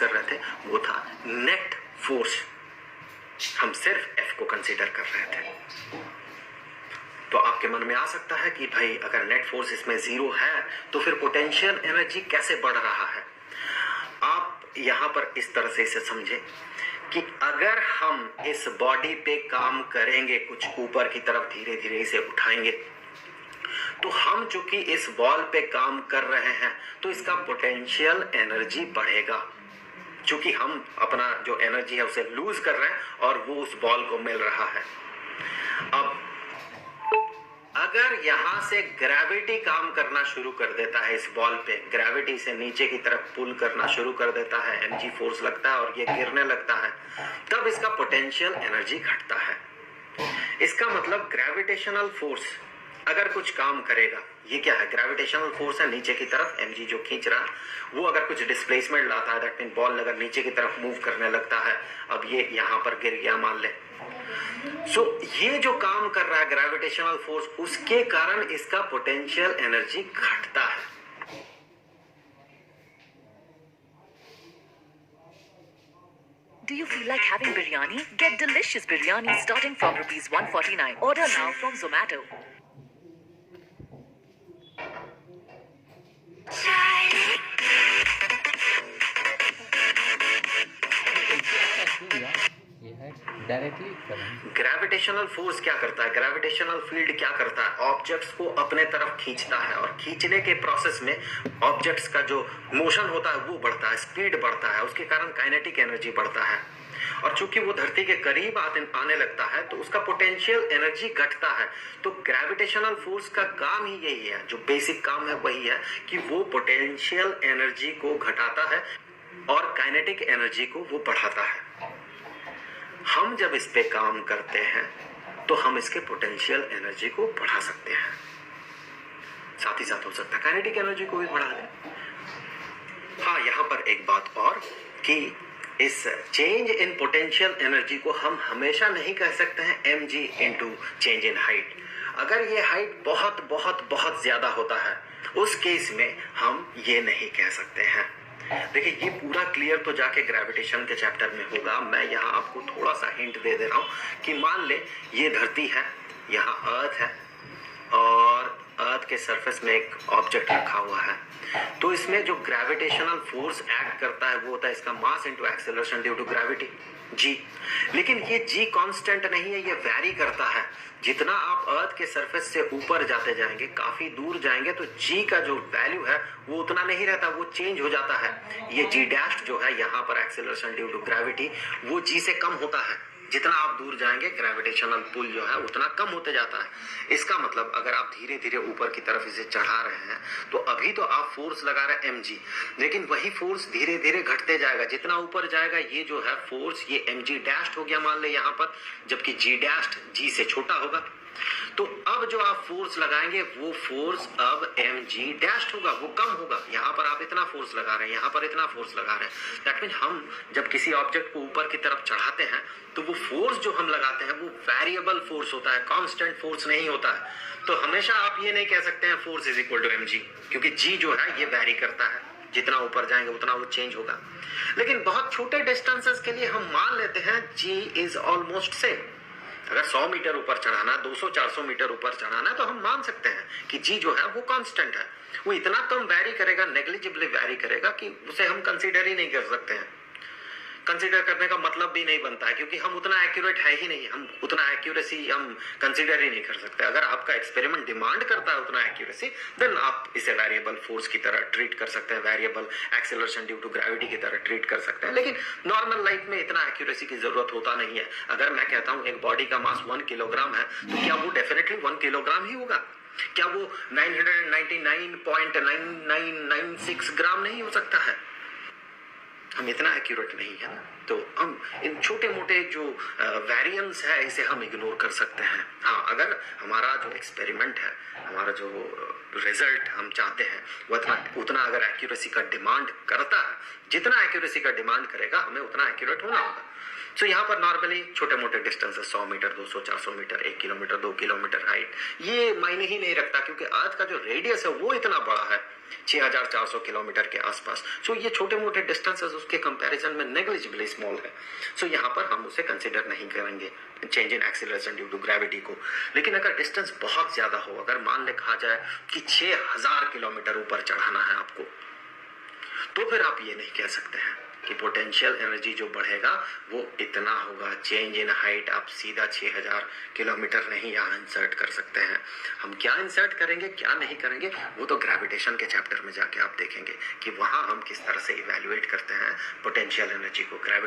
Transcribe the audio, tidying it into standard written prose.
कर रहे थे वो था नेट फोर्स। हम सिर्फ F को कंसीडर कर रहे थे। तो आपके मन में आ सकता है कि भाई अगर नेट फोर्स इसमें 0 है तो फिर पोटेंशियल एनर्जी कैसे बढ़ रहा है। आप यहां पर इस तरह से इसे समझे कि अगर हम इस बॉडी पे काम करेंगे, कुछ ऊपर की तरफ धीरे धीरे इसे उठाएंगे, तो हम चूंकि इस बॉल पे काम कर रहे हैं तो इसका पोटेंशियल एनर्जी बढ़ेगा, चूंकि हम अपना जो एनर्जी है उसे लूज कर रहे हैं और वो उस बॉल को मिल रहा है। अब अगर यहां से ग्रेविटी काम करना शुरू कर देता है इस बॉल पे, ग्रेविटी से नीचे की तरफ पुल करना शुरू कर देता है, mg फोर्स लगता है और ये गिरने लगता है, तब इसका पोटेंशियल एनर्जी घटता है। इसका मतलब ग्रेविटेशनल फोर्स अगर कुछ काम करेगा, ये क्या है, ग्रेविटेशनल फोर्स है नीचे की तरफ, mg जो खींच रहा वो अगर कुछ डिस्प्लेसमेंट लाता है, दैट मीन बॉल अगर नीचे की तरफ मूव करने लगता है, अब ये यहां पर गिर गया मान ले, सो ये जो काम कर रहा है ग्रेविटेशनल फोर्स, उसके कारण इसका पोटेंशियल एनर्जी घटता है। Do you feel like having biryani? Get delicious biryani starting from ₹149. Order now from Zomato. Directly करेंगे। ग्रेविटेशनल फोर्स क्या करता है, ग्रेविटेशनल फील्ड क्या करता है, ऑब्जेक्ट्स को अपने तरफ खींचता है और खींचने के प्रोसेस में ऑब्जेक्ट्स का जो मोशन होता है वो बढ़ता है, स्पीड बढ़ता है, उसके कारण काइनेटिक एनर्जी बढ़ता है। और चूंकि वो धरती के करीब आने लगता है तो उसका पोटेंशियल एनर्जी घटता है। तो ग्रेविटेशनल फोर्स का काम ही यही है, जो बेसिक काम है वही है कि वो पोटेंशियल एनर्जी को घटाता है और काइनेटिक एनर्जी को वो बढ़ाता है। हम जब इस पे काम करते हैं तो हम इसके पोटेंशियल एनर्जी को बढ़ा सकते हैं, साथ ही साथ हो सकता है काइनेटिक एनर्जी को भी बढ़ा दें। हाँ, यहां पर एक बात और कि इस चेंज इन पोटेंशियल एनर्जी को हम हमेशा नहीं कह सकते हैं mg into change in height. अगर ये हाइट बहुत बहुत बहुत ज्यादा होता है उस केस में हम ये नहीं कह सकते हैं। देखिए, ये पूरा क्लियर तो जाके ग्रेविटेशन के चैप्टर में होगा। मैं यहाँ आपको थोड़ा सा हिंट दे रहा हूँ कि मान ले ये धरती है, यहाँ अर्थ है और अर्थ के सरफेस में एक ऑब्जेक्ट रखा हुआ है, तो इसमें जो ग्रेविटेशनल फोर्स एक्ट करता है वो होता है इसका mass into acceleration due to gravity g। लेकिन ये g कांस्टेंट नहीं है, ये वैरी करता है। जितना आप अर्थ के सरफेस से ऊपर जाते जाएंगे, काफी दूर जाएंगे, तो g का जो वैल्यू है वो उतना नहीं रहता, वो चेंज हो जाता है। ये g डैश जो है यहाँ पर एक्सेलरेशन ड्यू टू ग्रेविटी, वो g से कम होता है। जितना आप दूर जाएंगे ग्रेविटेशनल पुल जो है उतना कम होते जाता है। इसका मतलब अगर आप धीरे धीरे ऊपर की तरफ इसे चढ़ा रहे हैं तो अभी तो आप फोर्स लगा रहे हैं mg, लेकिन वही फोर्स धीरे धीरे घटते जाएगा। जितना ऊपर जाएगा ये जो है फोर्स, ये mg डैश हो गया मान ले यहाँ पर, जबकि g डैश g से छोटा होगा। तो अब जो आप फोर्स लगाएंगे वो फोर्स अब mg डैश होगा, वो कम होगा। यहाँ पर आप इतना फोर्स लगा रहे हैं, यहाँ पर इतना फोर्स लगा रहे हैं। दैट मीन हम जब किसी ऑब्जेक्ट को ऊपर की तरफ चढ़ाते हैं तो वो फोर्स जो हम लगाते हैं वो वेरिएबल फोर्स होता है, कांस्टेंट फोर्स नहीं होता है। तो हमेशा आप ये नहीं कह सकते हैं force is equal to mg, क्योंकि g जो है ये वेरी करता है, जितना ऊपर जाएंगे उतना वो चेंज होगा। लेकिन बहुत छोटे डिस्टेंसेस के लिए हम मान लेते हैं g इज ऑलमोस्ट सेम। अगर 100 मीटर ऊपर चढ़ाना, 200-400 मीटर ऊपर चढ़ाना है तो हम मान सकते हैं कि g जो है वो कांस्टेंट है। वो इतना कम वैरी करेगा, नेग्लिजिबली वैरी करेगा कि उसे हम कंसीडर ही नहीं कर सकते हैं। कंसीडर करने का मतलब भी नहीं बनता है, क्योंकि हम उतना एक्यूरेट है ही नहीं, हम उतना एक्यूरेसी हम कंसीडर ही नहीं कर सकते। अगर आपका एक्सपेरिमेंट डिमांड करता है उतना एक्यूरेसी, देन आप इसे वेरिएबल फोर्स की तरह ट्रीट कर सकते हैं, variable acceleration due to gravity की तरह ट्रीट कर सकते हैं। लेकिन नॉर्मल लाइफ में इतना एक्यूरेसी की जरूरत होता नहीं है। अगर मैं कहता हूँ एक बॉडी का मास 1 किलोग्राम है, तो क्या वो डेफिनेटली 1 किलोग्राम ही होगा? क्या वो 999.9996 ग्राम नहीं हो सकता है? हम इतना एक्यूरेट नहीं है ना, तो हम इन छोटे मोटे जो वेरिएंस है इसे हम इग्नोर कर सकते हैं। हाँ, अगर हमारा जो एक्सपेरिमेंट है, हमारा जो रिजल्ट हम चाहते हैं वो उतना अगर एक्यूरेसी का डिमांड करता है, जितना एक्यूरेसी का डिमांड करेगा हमें उतना एक्यूरेट होना होगा। सो यहाँ पर नॉर्मली छोटे मोटे distances 100 metre, 200-400 metre, 1 kilometre, 2 kilometre height, ये मायने ही नहीं रखता, क्योंकि अर्थ का जो रेडियस है वो इतना बड़ा है 6400 किलोमीटर के आसपास। सो ये छोटे मोटे डिस्टेंसेस उसके कंपैरिजन में नेग्लिजिबली स्मॉल है। सो यहाँ पर हम उसे कंसिडर नहीं करेंगे change in acceleration due to gravity को। लेकिन अगर डिस्टेंस बहुत ज्यादा हो, अगर मान ले कहा जाए कि 6000 किलोमीटर ऊपर चढ़ाना है आपको, तो फिर आप ये नहीं कह सकते हैं कि पोटेंशियल एनर्जी जो बढ़ेगा वो इतना होगा। चेंज इन हाइट आप सीधा 6000 किलोमीटर नहीं यहाँ इंसर्ट कर सकते हैं। हम क्या इंसर्ट करेंगे क्या नहीं करेंगे वो तो ग्रेविटेशन के चैप्टर में जाके आप देखेंगे कि वहां हम किस तरह से इवैल्यूएट करते हैं पोटेंशियल एनर्जी को। ग्रेविटी